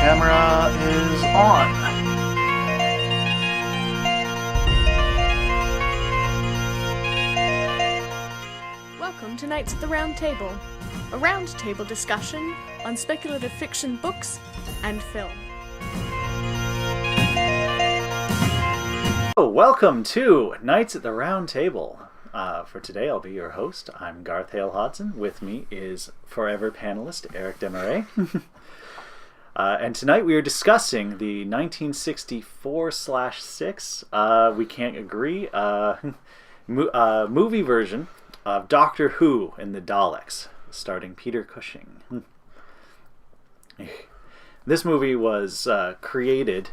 camera is on. Welcome to Nights at the Round Table, a round table discussion on speculative fiction books and film. Welcome to Nights at the Round Table. For today, I'll be your host. I'm Garth Hale-Hodgson. With me is forever panelist Eric Desmarais. And tonight we are discussing the 1964/6, we can't agree, movie version of Doctor Who and the Daleks, starring Peter Cushing. This movie was created,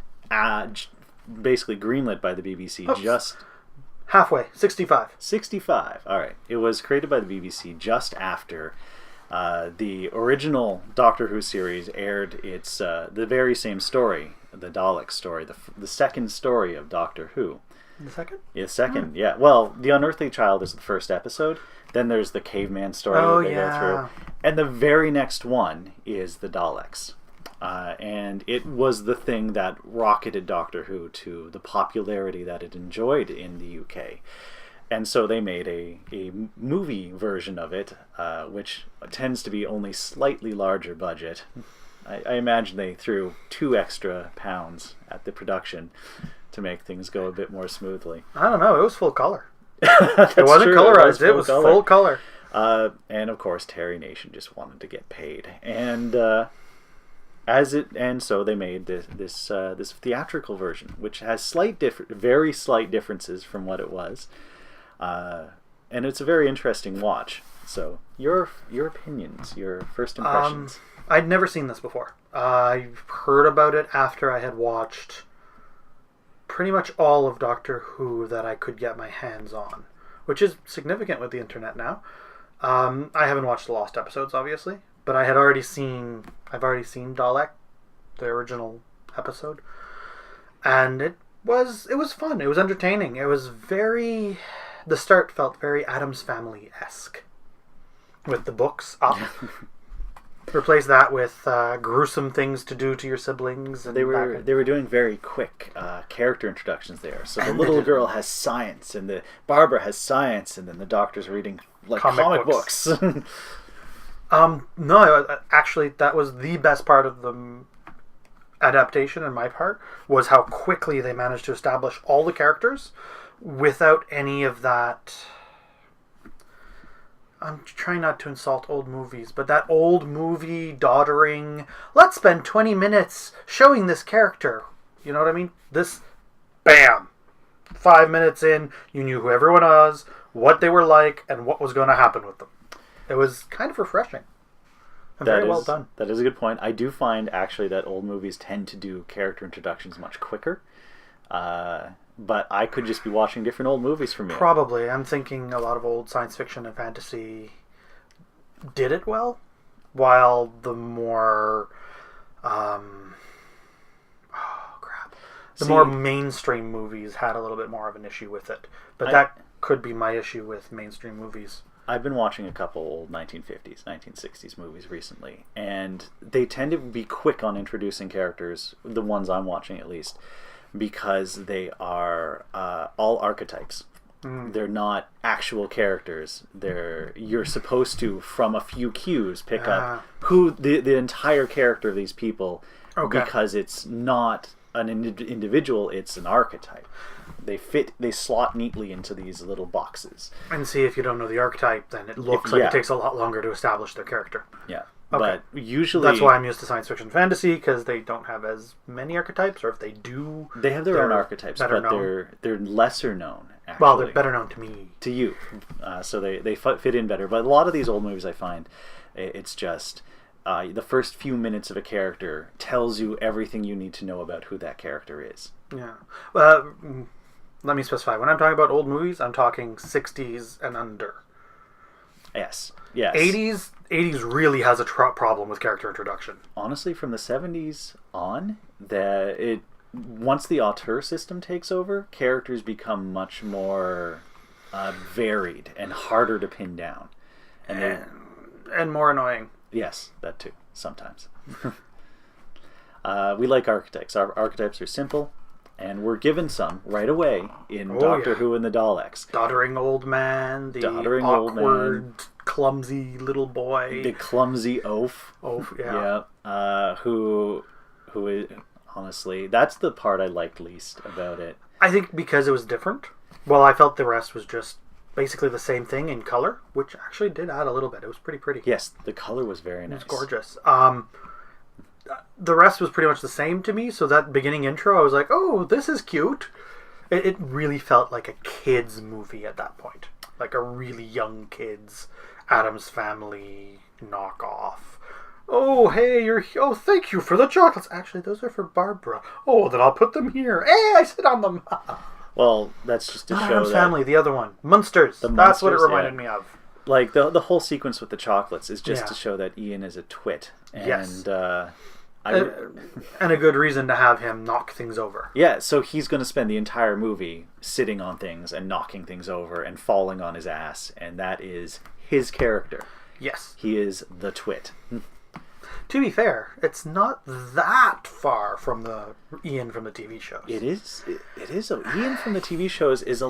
basically greenlit by the BBC just... Halfway, 65. 65, alright. It was created by the BBC just after the original Doctor Who series aired its the very same story, the Daleks story, the second story of Doctor Who. The second? Yeah, second, yeah. Well, The Unearthly Child is the first episode, then there's the caveman story that they go through, and the very next one is the Daleks. And it was the thing that rocketed Doctor Who to the popularity that it enjoyed in the UK. And so they made a movie version of it, which tends to be only slightly larger budget. I imagine they threw £2 extra at the production to make things go a bit more smoothly. I don't know, it was full color. It wasn't true. colorized, it was full color. And of course Terry Nation just wanted to get paid. And so they made this theatrical version, which has very slight differences from what it was, and it's a very interesting watch. So your opinions, your first impressions. I'd never seen this before. I heard about it after I had watched pretty much all of Doctor Who that I could get my hands on, which is significant with the internet now. I haven't watched the lost episodes, obviously. But I've already seen Dalek, the original episode, and it was fun. It was entertaining. The start felt very Addams Family-esque, with the books up. Replace that with gruesome things to do to your siblings. And they were doing very quick character introductions there. So the little girl has science, and the Barbara has science, and then the doctor's reading like comic books. No, actually, that was the best part of the adaptation, on my part, was how quickly they managed to establish all the characters without any of that. I'm trying not to insult old movies, but that old movie doddering, let's spend 20 minutes showing this character. You know what I mean? This, bam! 5 minutes in, you knew who everyone was, what they were like, and what was going to happen with them. It was kind of refreshing. And very well done. That is a good point. I do find, actually, that old movies tend to do character introductions much quicker. But I could just be watching different old movies from you. Probably. I'm thinking a lot of old science fiction and fantasy did it well, while the more... more mainstream movies had a little bit more of an issue with it. But that could be my issue with mainstream movies. I've been watching a couple old 1950s, 1960s movies recently, and they tend to be quick on introducing characters, the ones I'm watching at least, because they are all archetypes. They're not actual characters. You're supposed to, from a few cues, pick up who the entire character of these people, because it's not an individual, it's an archetype. They slot neatly into these little boxes. And see, if you don't know the archetype, then it looks like it takes a lot longer to establish their character. Yeah. Okay. But usually... That's why I'm used to science fiction fantasy, because they don't have as many archetypes, or if they do... They have their own archetypes, but they're lesser known, actually. Well, they're better known to me. To you. So they fit in better. But a lot of these old movies, I find, it's just... the first few minutes of a character tells you everything you need to know about who that character is. Yeah. Well, let me specify. When I'm talking about old movies, I'm talking 60s and under. Yes. 80s really has a problem with character introduction. Honestly, from the 70s on, once the auteur system takes over, characters become much more varied and harder to pin down. And more annoying. Yes, that too, sometimes. We like archetypes. Our archetypes are simple, and we're given some right away in Doctor Who and the Daleks. Doddering old man, the awkward, clumsy little boy. The clumsy oaf. Yeah. Who is, honestly, that's the part I liked least about it. I think because it was different. Well, I felt the rest was just basically the same thing in color, which actually did add a little bit. It was pretty pretty. Yes, the color was very nice. It was gorgeous. The rest was pretty much the same to me, so that beginning intro, I was like, oh, this is cute. It really felt like a kid's movie at that point. Like a really young kid's Addams Family knockoff. Oh, hey, thank you for the chocolates. Actually, those are for Barbara. Oh, then I'll put them here. Hey, I sit on them. Well, that's just to show Addams that... Family, the other one. Munsters. That's what it reminded me of. Like, the whole sequence with the chocolates is just to show that Ian is a twit. And, yes. And a good reason to have him knock things over. Yeah, so he's going to spend the entire movie sitting on things and knocking things over and falling on his ass. And that is his character. Yes. He is the twit. To be fair, it's not that far from the Ian from the TV shows. It is. Ian from the TV shows is a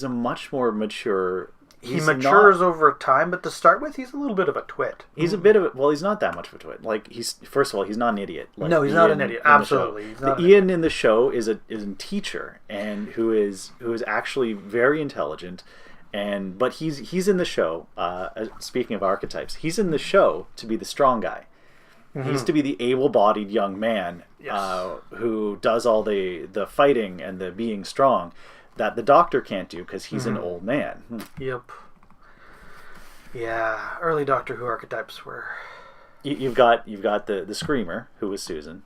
much more mature. He matures over time, but to start with, he's a little bit of a twit. He's a bit of a... Well, he's not that much of a twit. Like, first of all, he's not an idiot. Like no, he's not an idiot. Absolutely. Ian in the show is a teacher, and who is actually very intelligent. But he's in the show, speaking of archetypes, he's in the show to be the strong guy. Mm-hmm. He's to be the able-bodied young man who does all the fighting and the being strong that the Doctor can't do because he's an old man. Yep. Yeah, early Doctor Who archetypes were... You've got the Screamer, who was Susan.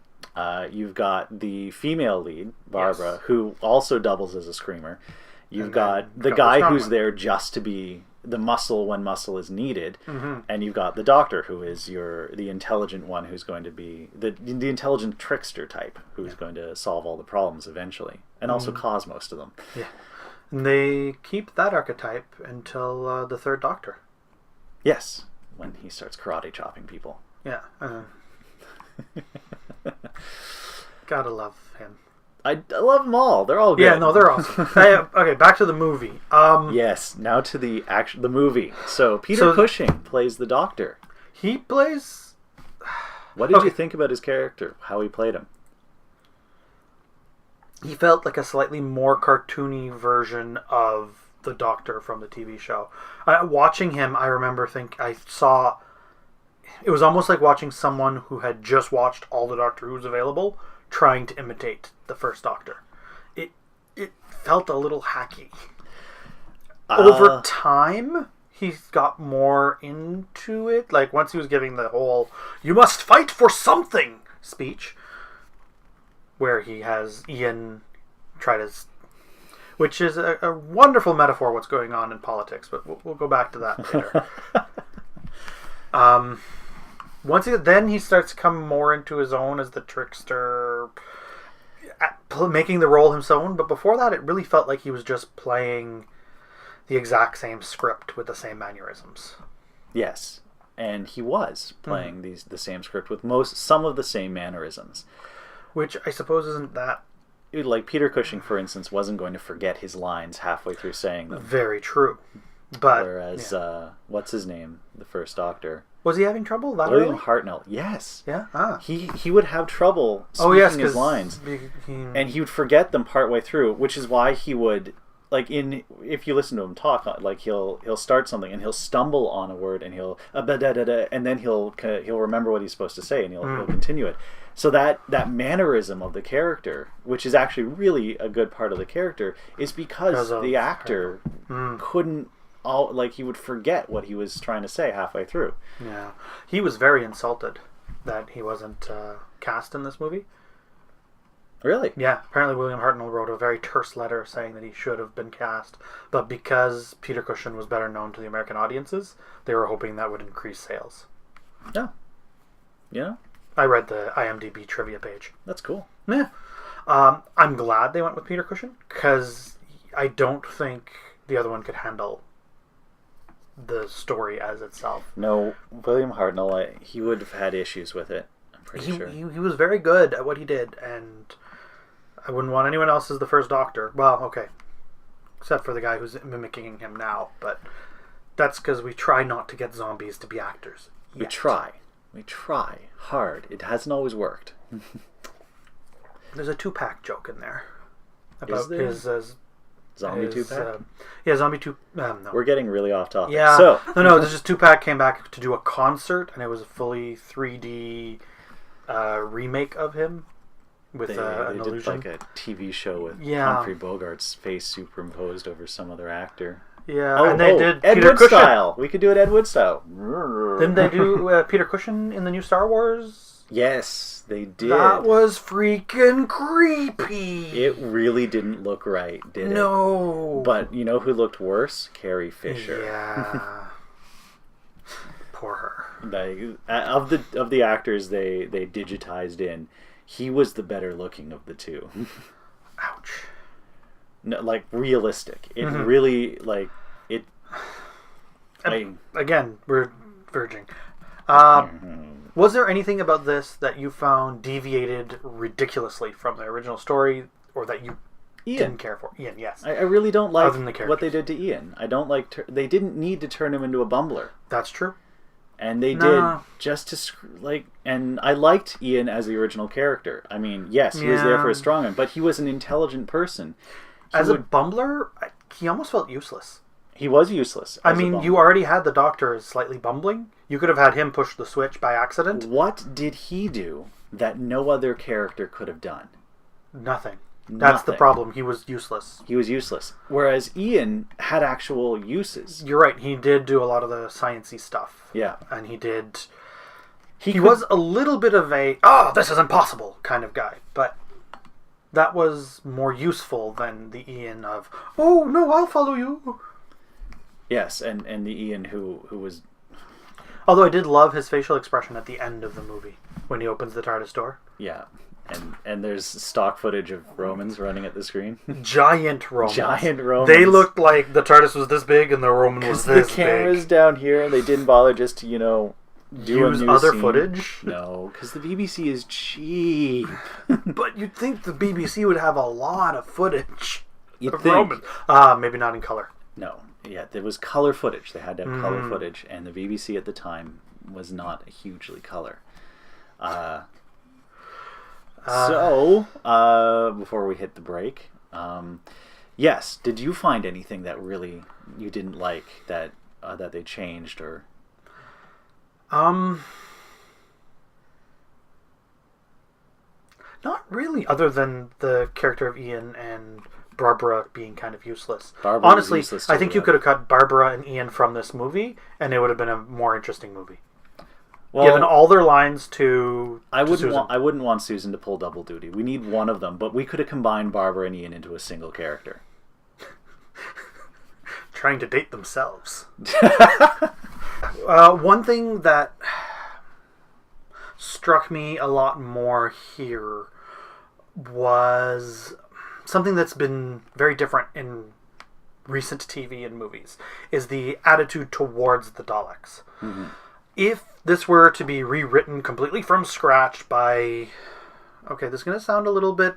You've got the female lead, Barbara, who also doubles as a Screamer. You've got the guy who's there just to be the muscle when muscle is needed, and you've got the Doctor, who is the intelligent one, who's going to be the intelligent trickster type, who's going to solve all the problems eventually, and also cause most of them. Yeah, and they keep that archetype until the third Doctor. Yes, when he starts karate chopping people. Yeah, gotta love him. I love them all. They're all good. Yeah, no, they're awesome. Okay, back to the movie. Yes, now to the movie. So Peter Cushing plays the Doctor. He plays... What did you think about his character? How he played him? He felt like a slightly more cartoony version of the Doctor from the TV show. Watching him, I remember it was almost like watching someone who had just watched all the Doctor Who's available trying to imitate the first Doctor. It felt a little hacky. Over time, he's got more into it. Like, once he was giving the whole, "You must fight for something" speech, where he has Ian try to... Which is a wonderful metaphor what's going on in politics, but we'll go back to that later. Then he starts to come more into his own as the trickster, making the role his own. But before that, it really felt like he was just playing the exact same script with the same mannerisms. Yes, and he was playing the same script with some of the same mannerisms. Which I suppose isn't that... Like Peter Cushing, for instance, wasn't going to forget his lines halfway through saying them. Very true. But whereas, what's his name? The first Doctor. Was he having trouble that William early? Hartnell. Yes. Yeah. He would have trouble speaking his lines, and he would forget them partway through, which is why he would, like, if you listen to him talk, like he'll start something and he'll stumble on a word and he'll and then he'll remember what he's supposed to say and he'll continue it. So that mannerism of the character, which is actually really a good part of the character, is because the actor couldn't. He would forget what he was trying to say halfway through. Yeah. He was very insulted that he wasn't cast in this movie. Really? Yeah. Apparently William Hartnell wrote a very terse letter saying that he should have been cast, but because Peter Cushing was better known to the American audiences, they were hoping that would increase sales. Yeah. Yeah. I read the IMDb trivia page. That's cool. Yeah. I'm glad they went with Peter Cushing, because I don't think the other one could handle the story as itself. No, William Hartnell, he would have had issues with it. Pretty sure. He was very good at what he did, and I wouldn't want anyone else as the first Doctor. Well, okay. Except for the guy who's mimicking him now, but that's because we try not to get zombies to be actors. We try hard. It hasn't always worked. There's a 2-pack joke in there about his zombie 2-pack. Zombie 2. No, we're getting really off topic. Yeah, so no. There's just 2-pack came back to do a concert, and it was a fully 3D remake of him with an illusion. Did like a TV show with Humphrey Bogart's face superimposed over some other actor. Yeah, and they did Ed Peter Wood Cushing style. We could do it Ed Wood style. Didn't they do Peter Cushing in the new Star Wars? Yes, they did. That was freaking creepy. It really didn't look right, did it? No. But you know who looked worse? Carrie Fisher. Yeah. Poor her. Of the actors they digitized in, he was the better looking of the two. Ouch. No, like realistic. It really like it. Again, we're verging. Was there anything about this that you found deviated ridiculously from the original story, or that you didn't care for? Ian, yes. I really don't like the what they did to Ian. I don't like. They didn't need to turn him into a bumbler. That's true. And they did just to and I liked Ian as the original character. I mean, yes, he was there for a strongman, but he was an intelligent person. As a bumbler, he almost felt useless. He was useless. I mean, you already had the Doctor as slightly bumbling. You could have had him push the switch by accident. What did he do that no other character could have done? Nothing. That's the problem. He was useless. He was useless. Whereas Ian had actual uses. You're right. He did do a lot of the sciencey stuff. Yeah. And he did... He was a little bit of a, this is impossible kind of guy. But that was more useful than the Ian of, oh, no, I'll follow you. Yes, and the Ian who was... Although I did love his facial expression at the end of the movie when he opens the TARDIS door. Yeah. And there's stock footage of Romans running at the screen. Giant Romans. Giant Romans. They looked like the TARDIS was this big and the Roman was this big. The camera's down here and they didn't bother just to, use other footage? No, because the BBC is cheap. But you'd think the BBC would have a lot of footage of Romans. Maybe not in color. No. Yeah, there was color footage. They had to have color footage. And the BBC at the time was not hugely color. So, before we hit the break, yes, did you find anything that really you didn't like that they changed or? Not really, other than the character of Ian and Barbara being kind of useless. Honestly, I think you could have cut Barbara and Ian from this movie, and it would have been a more interesting movie. Well, given all their lines to Susan. I wouldn't want Susan to pull double duty. We need one of them, but we could have combined Barbara and Ian into a single character. Trying to date themselves. One thing that struck me a lot more here was something that's been very different in recent TV and movies, is the attitude towards the Daleks. Mm-hmm. If this were to be rewritten completely from scratch by, this is going to sound a little bit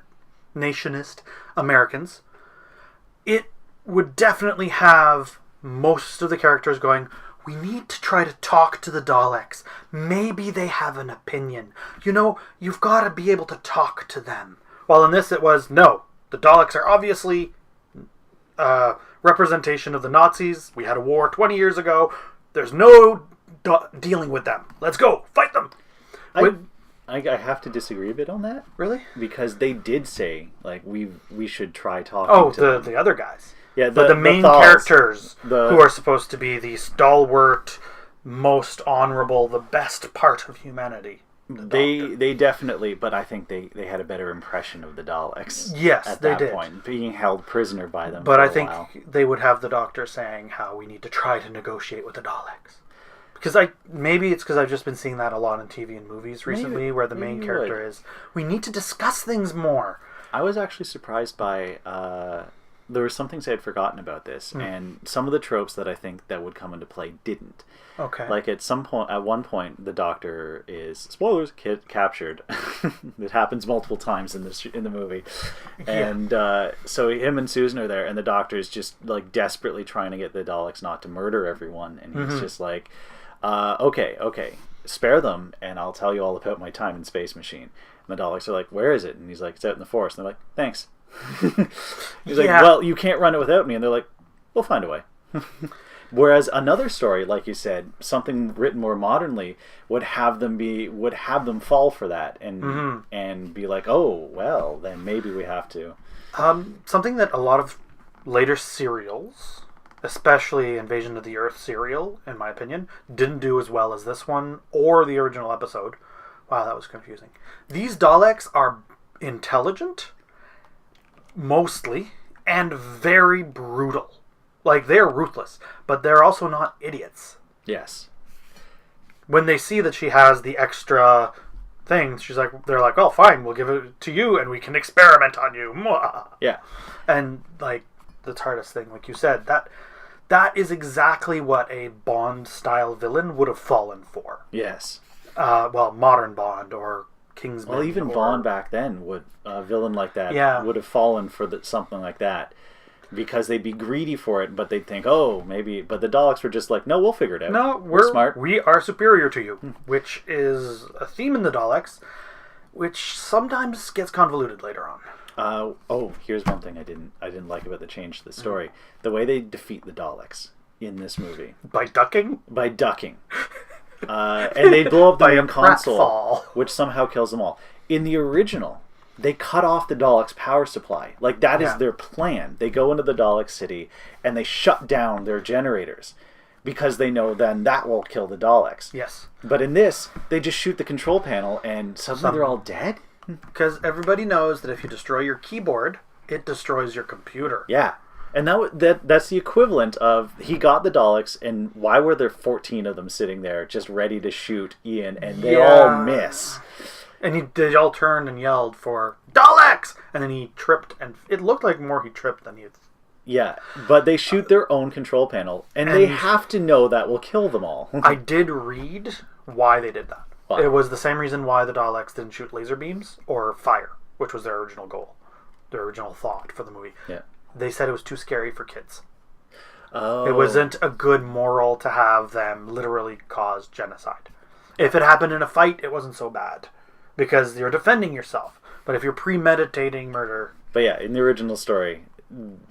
nationist, Americans, it would definitely have most of the characters going, we need to try to talk to the Daleks. Maybe they have an opinion. You've got to be able to talk to them. While in this it was, no, the Daleks are obviously representation of the Nazis. We had a war 20 years ago. There's no dealing with them. Let's go. Fight them. I have to disagree a bit on that. Really? Because they did say, we should try talking to them. The other guys. Yeah, the main characters who are supposed to be the stalwart, most honorable, the best part of humanity. They definitely, but I think they had a better impression of the Daleks. Yes, at they that did. Point, being held prisoner by them. But I think they would have the Doctor saying how we need to try to negotiate with the Daleks. Because maybe it's because I've just been seeing that a lot in TV and movies recently, where the main character is, we need to discuss things more. I was actually surprised by there were some things I had forgotten about this, and some of the tropes that I think that would come into play didn't. Okay. Like at one point, the Doctor is, spoilers, captured. It happens multiple times in the movie, and so him and Susan are there, and the Doctor is just like desperately trying to get the Daleks not to murder everyone, and he's just like, okay, spare them, and I'll tell you all about my time in Space Machine. And the Daleks are like, where is it? And he's like, it's out in the forest. And they're like, thanks. He's like, well, you can't run it without me. And they're like, we'll find a way. Whereas another story, like you said, something written more modernly, would have them fall for that and be like, oh, well, then maybe we have to. Something that a lot of later serials, especially Invasion of the Earth serial, in my opinion, didn't do as well as this one or the original episode. Wow, that was confusing. These Daleks are intelligent, mostly, and very brutal. Like, they're ruthless, but they're also not idiots. Yes. When they see that she has the extra things, they're like, oh, fine, we'll give it to you and we can experiment on you. Yeah. And, like, the TARDIS thing, like you said, that is exactly what a Bond-style villain would have fallen for. Yes. Modern Bond or Kingsman. Well, even Bond back then would a villain like that would have fallen for something like that, because they'd be greedy for it, but they'd think, oh, maybe. But the Daleks were just like, no, we'll figure it out. No, we're smart. We are superior to you, which is a theme in the Daleks, which sometimes gets convoluted later on. Here's one thing I didn't like about the change to the story: the way they defeat the Daleks in this movie. By ducking. And they blow up the main console, pratfall, which somehow kills them all. In the original, they cut off the Daleks' power supply. Like, that is their plan. They go into the Dalek city, and they shut down their generators, because they know then that will kill the Daleks. Yes. But in this, they just shoot the control panel, and suddenly they're all dead? Because everybody knows that if you destroy your keyboard, it destroys your computer. Yeah. And that's the equivalent of, he got the Daleks, and why were there 14 of them sitting there just ready to shoot Ian, and they all miss? And they all turned and yelled for Daleks! And then he tripped, and it looked like more he tripped than he... Yeah, but they shoot their own control panel, and they have to know that will kill them all. I did read why they did that. Wow. It was the same reason why the Daleks didn't shoot laser beams or fire, which was their original goal, their original thought for the movie. Yeah. They said it was too scary for kids. Oh. It wasn't a good moral to have them literally cause genocide. If it happened in a fight, it wasn't so bad, because you're defending yourself. But if you're premeditating murder... But yeah, in the original story,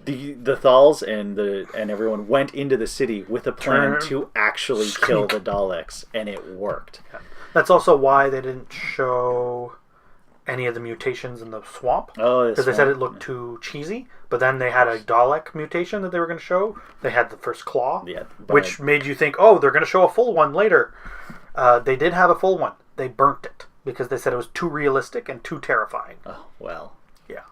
the Thals and everyone went into the city with a plan to actually kill the Daleks, and it worked. Yeah. That's also why they didn't show any of the mutations in the swamp. Oh, because they said it looked too cheesy. But then they had a Dalek mutation that they were going to show. They had the first claw, which made you think, oh, they're going to show a full one later. They did have a full one. They burnt it because they said it was too realistic and too terrifying. Oh, well. Yeah.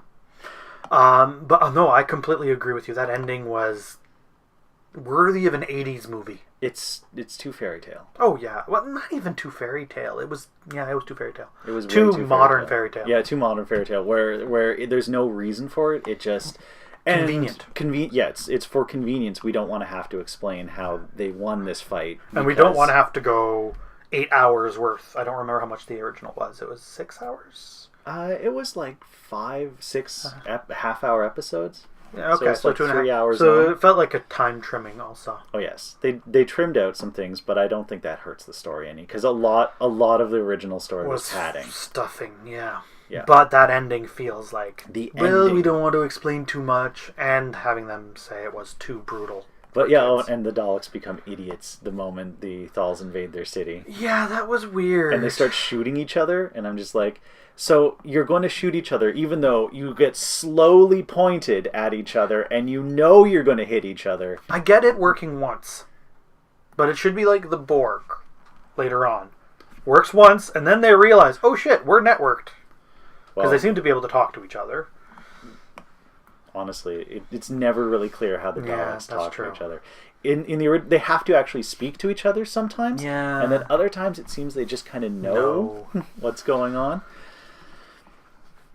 But no, I completely agree with you. That ending was worthy of an 80s movie. It's too fairy tale. Oh yeah, well, not even too fairy tale. It was too fairy tale. It was too modern fairy tale. Yeah, too modern fairy tale where there's no reason for it. It just convenient. Yeah, it's for convenience. We don't want to have to explain how they won this fight, and we don't want to have to go 8 hours worth. I don't remember how much the original was. It was 6 hours. It was like 5, 6 half-hour episodes. Yeah, okay, so it's like 3 hours. So long. It felt like a time trimming also. Oh yes, they trimmed out some things, but I don't think that hurts the story any, because a lot of the original story was padding, stuffing. Yeah. Yeah. But that ending feels like we don't want to explain too much, and having them say it was too brutal. But yeah, and the Daleks become idiots the moment the Thals invade their city. Yeah, that was weird. And they start shooting each other, and I'm just like, so you're going to shoot each other even though you get slowly pointed at each other, and you know you're going to hit each other. I get it working once, but it should be like the Borg later on. Works once, and then they realize, oh shit, we're networked. Because they seem to be able to talk to each other. Honestly, it's never really clear how the Daleks talk to each other. They have to actually speak to each other sometimes, and then other times it seems they just kind of know what's going on.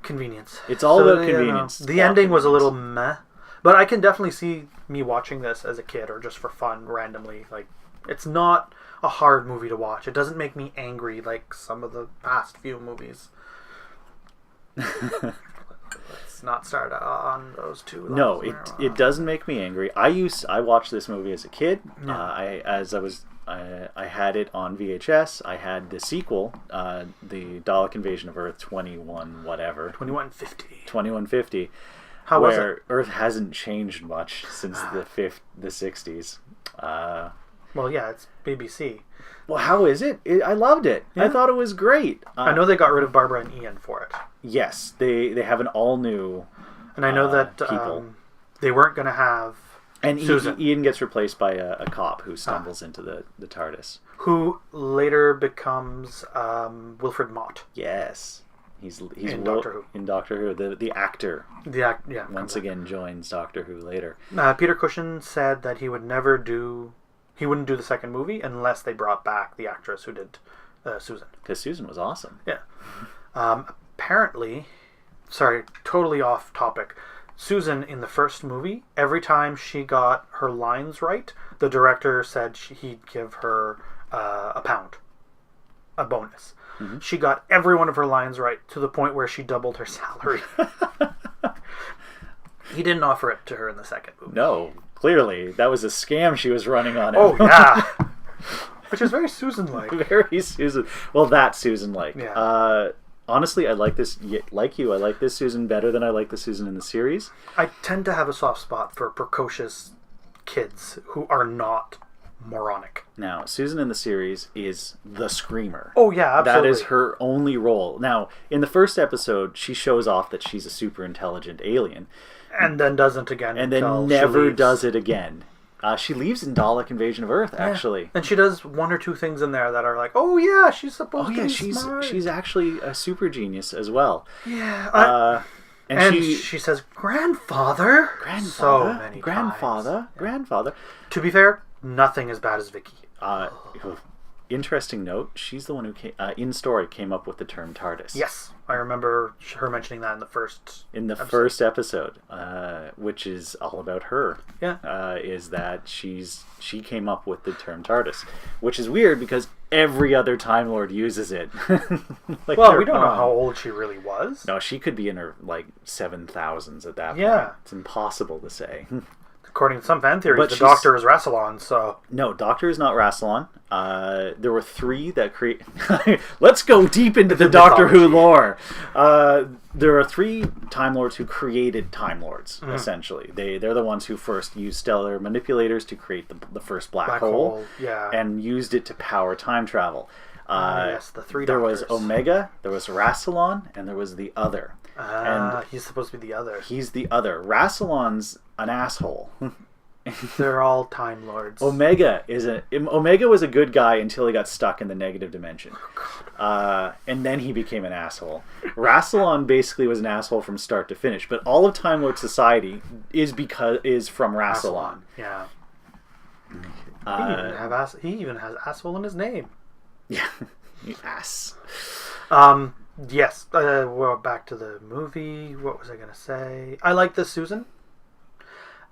Convenience. It's all about convenience. The ending was a little meh, But I can definitely see me watching this as a kid or just for fun randomly. Like, it's not a hard movie to watch. It doesn't make me angry like some of the past few movies. Let's not start on those two. No, it doesn't make me angry. I watched this movie as a kid. I had it on VHS. I had the sequel, the Dalek Invasion of Earth 2150. How was it? Earth hasn't changed much since the 60s. Well, yeah, it's BBC. Well, how is it? I loved it. Yeah. I thought it was great. I know they got rid of Barbara and Ian for it. Yes, they have an all new. And I know that people. They weren't going to have. And Ian gets replaced by a cop who stumbles into the TARDIS. Who later becomes Wilfred Mott. Yes. He's in Doctor Who. In Doctor Who. The actor. Yeah. Once again joins Doctor Who later. Peter Cushing said that he wouldn't do the second movie unless they brought back the actress who did Susan. Because Susan was awesome. Yeah. Apparently, sorry, totally off topic. Susan, in the first movie, every time she got her lines right, the director said he'd give her a bonus. Mm-hmm. She got every one of her lines right to the point where she doubled her salary. He didn't offer it to her in the second movie. No, clearly. That was a scam she was running on him. Oh, yeah. Which is very Susan-like. Very Susan. Well, that's Susan-like. Yeah. Honestly, I like this, like you, I like this Susan better than I like the Susan in the series. I tend to have a soft spot for precocious kids who are not moronic. Now, Susan in the series is the screamer. Oh, yeah, absolutely. That is her only role. Now, in the first episode, she shows off that she's a super intelligent alien. And then doesn't again. And then never does it again. She leaves in Dalek Invasion of Earth, actually. Yeah. And she does one or two things in there that are like, oh yeah, she's supposed to be smart. She's actually a super genius as well. Yeah. And she says, grandfather. So many times. Grandfather. To be fair, nothing as bad as Vicky. Interesting note, she's the one who came up with the term TARDIS. Yes, I remember her mentioning that in the first first episode, which is all about her. Yeah, is that she came up with the term TARDIS, which is weird because every other Time Lord uses it. We don't know how old she really was. No, she could be in her 7,000s at that point. Yeah, it's impossible to say. According to some fan theories, the Doctor is Rassilon, so... No, Doctor is not Rassilon. There were three that create... Let's go deep into the Doctor Who lore. There are three Time Lords who created Time Lords, essentially. They're the ones who first used stellar manipulators to create the first black hole. Yeah. And used it to power time travel. Yes, the three There Doctors. was Omega, there was Rassilon, and there was the Other. And he's supposed to be the Other. He's the Other. Rassilon's an asshole. They're all Time Lords. Omega was a good guy until he got stuck in the negative dimension. And then he became an asshole. Rassilon basically was an asshole from start to finish, but all of Time Lord society is from Rassilon. Yeah. He even has asshole in his name. Yeah. You ass. Yes. Well, back to the movie. What was I going to say? I like this Susan.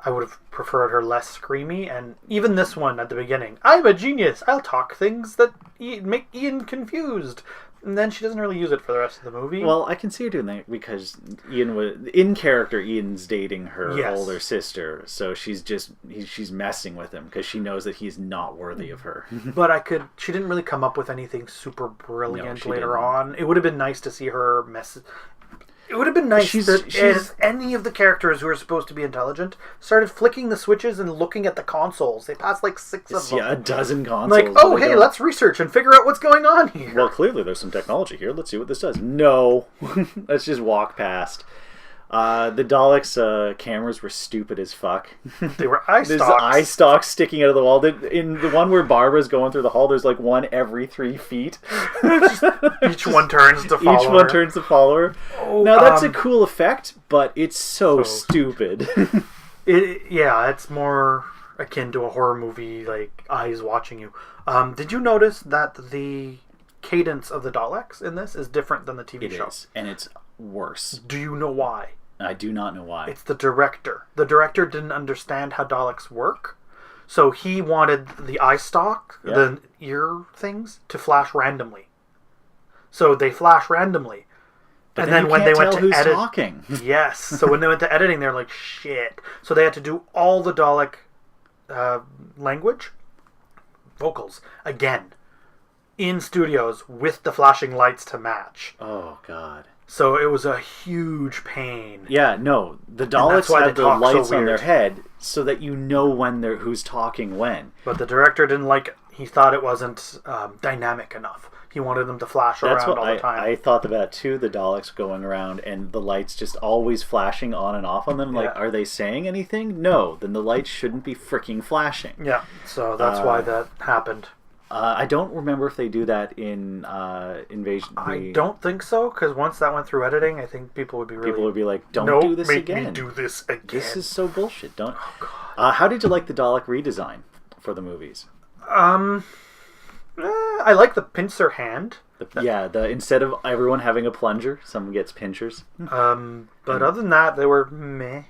I would have preferred her less screamy, and even this one at the beginning. I'm a genius. I'll talk things that make Ian confused. And then she doesn't really use it for the rest of the movie. Well, I can see her doing that because Ian's dating her older sister, so she's messing with him because she knows that he's not worthy of her. But she didn't really come up with anything super brilliant later on. It would have been nice to see her mess. It would have been nice if any of the characters who are supposed to be intelligent started flicking the switches and looking at the consoles. They passed 6 of them. Yeah, a dozen consoles. Hey, let's research and figure out what's going on here. Well, clearly there's some technology here. Let's see what this does. No. Let's just walk past. The Daleks' cameras were stupid as fuck. They were eye stalks. There's eye stalks sticking out of the wall. In the one where Barbara's going through the hall, there's one every 3 feet. Each one turns to follow her. Oh, now, that's a cool effect, but it's so stupid. It's more akin to a horror movie, eyes watching you. Did you notice that the cadence of the Daleks in this is different than the TV show? It is, and it's worse. Do you know why? I do not know why. It's the director. The director didn't understand how Daleks work, so he wanted the eye stalk, the ear things, to flash randomly. So they flash randomly. But and then when they went to edit, talking. Yes. So when they went to editing, they're like, shit. So they had to do all the Dalek language, vocals, again, in studios with the flashing lights to match. Oh, God. So it was a huge pain. Yeah, no. The Daleks had the lights on their head so that you know when they're who's talking when. But the director didn't like it. He thought it wasn't dynamic enough. He wanted them to flash around all the time. I thought about too, the Daleks going around and the lights just always flashing on and off on them. Like, are they saying anything? No. Then the lights shouldn't be freaking flashing. Yeah, so that's why that happened. I don't remember if they do that in Invasion. I don't think so, because once that went through editing, I think people would be like, don't do this again. Make me do this again. This is so bullshit. Don't. Oh, God. How did you like the Dalek redesign for the movies? I like the pincer hand. Instead of everyone having a plunger, someone gets pinchers. But other than that, they were meh.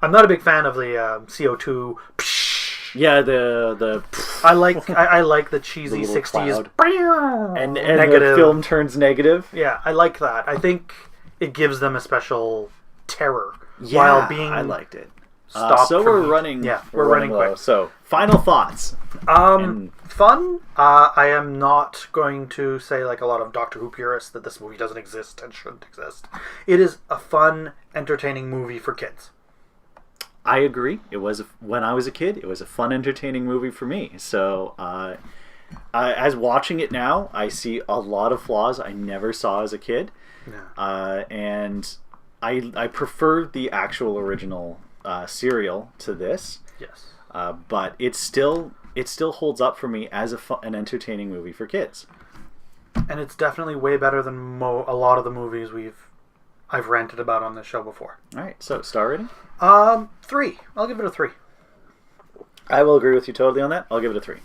I'm not a big fan of the CO2. Yeah, the I like the cheesy the 60s and negative. The film turns negative. Yeah, I like that. I think it gives them a special terror while being I liked it. So we're running running low. quick. So, final thoughts. Fun. I am not going to say, like a lot of Doctor Who purists, that this movie doesn't exist and shouldn't exist. It is a fun, entertaining movie for kids. I agree. It was when I was a kid. It was a fun, entertaining movie for me. So, as watching it now, I see a lot of flaws I never saw as a kid, and I prefer the actual original serial to this. Yes, but it still holds up for me as an entertaining movie for kids. And it's definitely way better than a lot of the movies I've ranted about on this show before. All right, so star rating? 3. I'll give it a 3. I will agree with you totally on that. I'll give it a 3.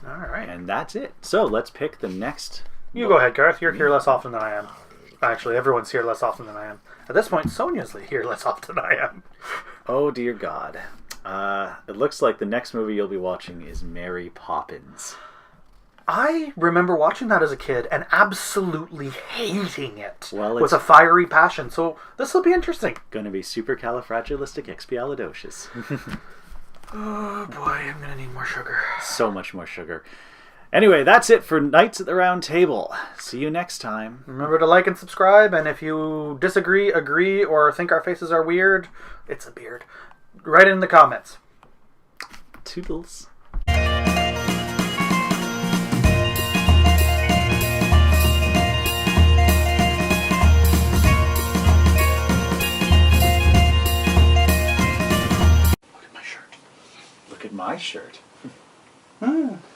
All right. And that's it. So let's pick the next. You go ahead, Garth. You're here less often than I am. Actually, everyone's here less often than I am. At this point, Sonia's here less often than I am. Oh, dear God. It looks like the next movie you'll be watching is Mary Poppins. I remember watching that as a kid and absolutely hating it with a fiery passion. So this will be interesting. Going to be supercalifragilisticexpialidocious. Oh boy, I'm going to need more sugar. So much more sugar. Anyway, that's it for Nights at the Round Table. See you next time. Remember to like and subscribe, and if you disagree, agree, or think our faces are weird, it's a beard. Write it in the comments. Toodles. Look at my shirt.